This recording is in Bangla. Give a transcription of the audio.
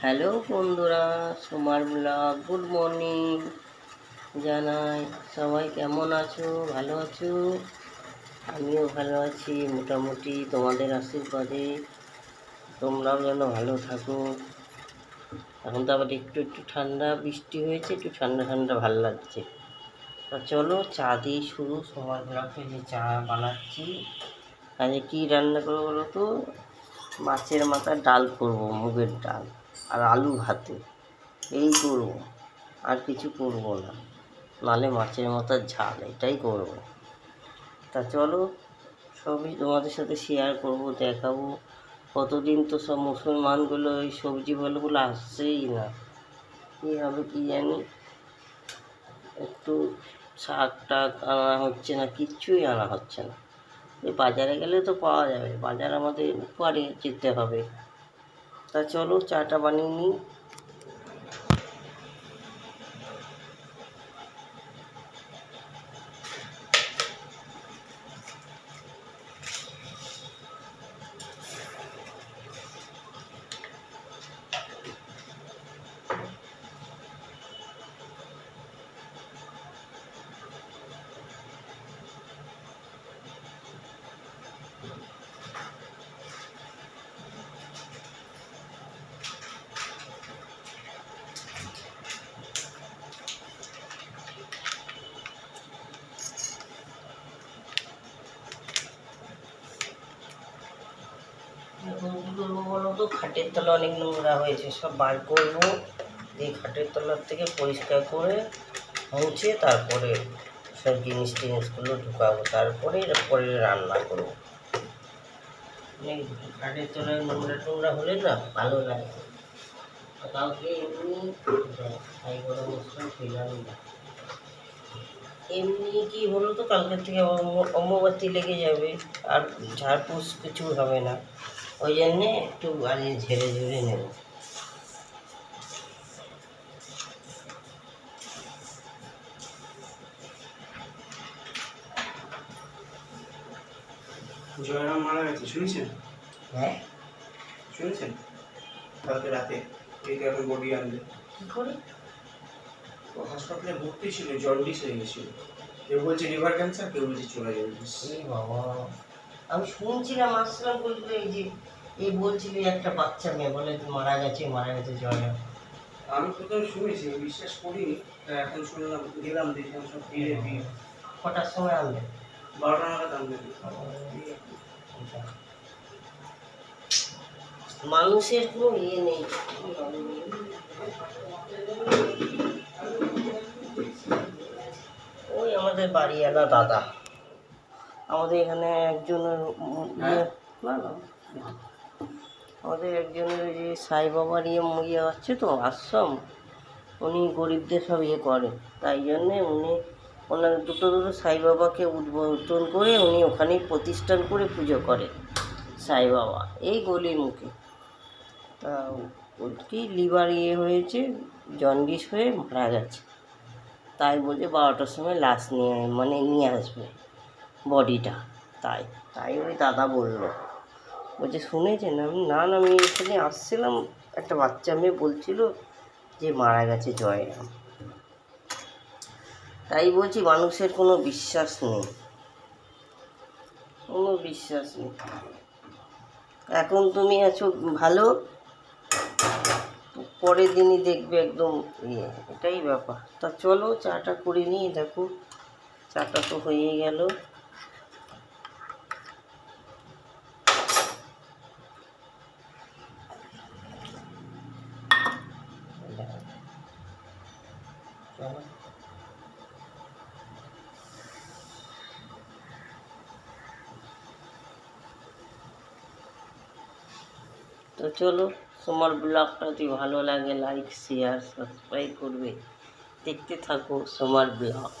হ্যালো বন্ধুরা, সোমার ব্লগ গুড মর্নিং জানাই। সবাই কেমন আছো? ভালো আছো? আমিও ভালো আছি মোটামুটি, তোমাদের আশীর্বাদে। তোমরাও যেন ভালো থাকো। এখন তো আবার একটু একটু ঠান্ডা, বৃষ্টি হয়েছে, একটু ঠান্ডা ঠান্ডা ভালো লাগছে। তা চলো চা দিয়ে শুরু। সোমার ব্লগে যে চা বানাচ্ছি, আজকে কী রান্না করবো বলো তো? মাছের মাথার ডাল করবো, মুগের ডাল আর আলু ভাতে, এই করবো, আর কিছু করবো না। নাহলে মাছের মাথার ঝাল, এটাই করবো। তা চলো সবই তোমাদের সাথে শেয়ার করবো, দেখাবো। কতদিন তো সব মুসলমানগুলো ওই সবজি বলগুলো আসছেই না, কী হবে কী জানি। একটু শাক টাক আনা হচ্ছে না, কিচ্ছুই আনা হচ্ছে না। ওই বাজারে গেলে তো পাওয়া যাবে, বাজার আমাদের উপরে যেতে হবে। তা চলো চাটা বানিয়ে নিই। কী করবো বলো তো? খাটের তলা অনেক নোংরা হয়েছে, সব বার করবো। এই খাটের তলার থেকে পরিষ্কার করে মুছে তারপরে সব জিনিস টিনিসগুলো ঢুকাবো, তারপরে পরে রান্না করবো। খাটের তলায় নোংরা টোংরা হলে না ভালো লাগে। কাউকে এমনি ছাই গরম মশলা খেলাম না। এমনি কি হলো তো, কালকের থেকে অম্বুবাতি লেগে যাবে, আর ঝাড়পোছ কিছু হবে না। ওই জন্যে একটু আগে ঝেড়ে ঝুড়ে নেব। জয়রাম মারা গেছে, শুনেছেন? হ্যাঁ, শুনেছেন? কালকে রাতে এখন বডি আনলে কী করে? ও হাসপাতালে ভর্তি ছিল, জন্ডিস হয়ে গেছিল। কেউ বলছে লিভার ক্যান্সার, কেউ বলছে চোরা জন্ডিস। এই বাবা, আমি শুনছিলাম, আসলাম বলছিল এই বলছিল একটা বাচ্চা মেয়ে বলে মারা গেছে, মারা গেছে জয়। আমি প্রথমে শুনেছি, বিশ্বাস করিনি। তা এখন শুনলাম, গেলাম, দেখলাম সব ভিড়ে ভিড়। কটার সময় আনলে? 12টা নাগাদ আনলে। মানুষের কোনো ইয়ে নেই। ওই আমাদের বাড়িওয়ালা দাদা, আমাদের এখানে একজনের ইয়ে, না না, আমাদের একজনের যে সাই বাবার ইয়ে আছে তো আশ্রম, উনি গরিবদের সব ইয়ে করে, তাই জন্যে ওনার দুটো সাই বাবাকে উদ্বোধন করে উনি ওখানেই প্রতিষ্ঠান করে পুজো করে সাই বাবা, এই গলির মুখে। তা ওর কি লিভার ইয়ে হয়েছে, জন্ডিস হয়ে মারা গেছে। তাই বলছে 12টার সময় লাশ নিয়ে আসবে বডিটা। তাই তাই ওই দাদা বললো, বলছে শুনেছেন? আমি এখানে আসছিলাম, একটা বাচ্চা মেয়ে বলছিল যে মারা গেছে জয়রাম। তাই বলছি মানুষের কোনো বিশ্বাস নেই, কোনো বিশ্বাস নেই। এখন তুমি আছো ভালো, পরের দিনই দেখবে একদম ইয়ে, এটাই ব্যাপার। তা চলো চাটা করে নিই। দেখো চাটা তো হয়ে গেল। চলো তো চলো, তোমার ব্লগটা যদি ভালো লাগে লাইক শেয়ার সাবস্ক্রাইব করবে। দেখতে থাকো সোমার ব্লগ।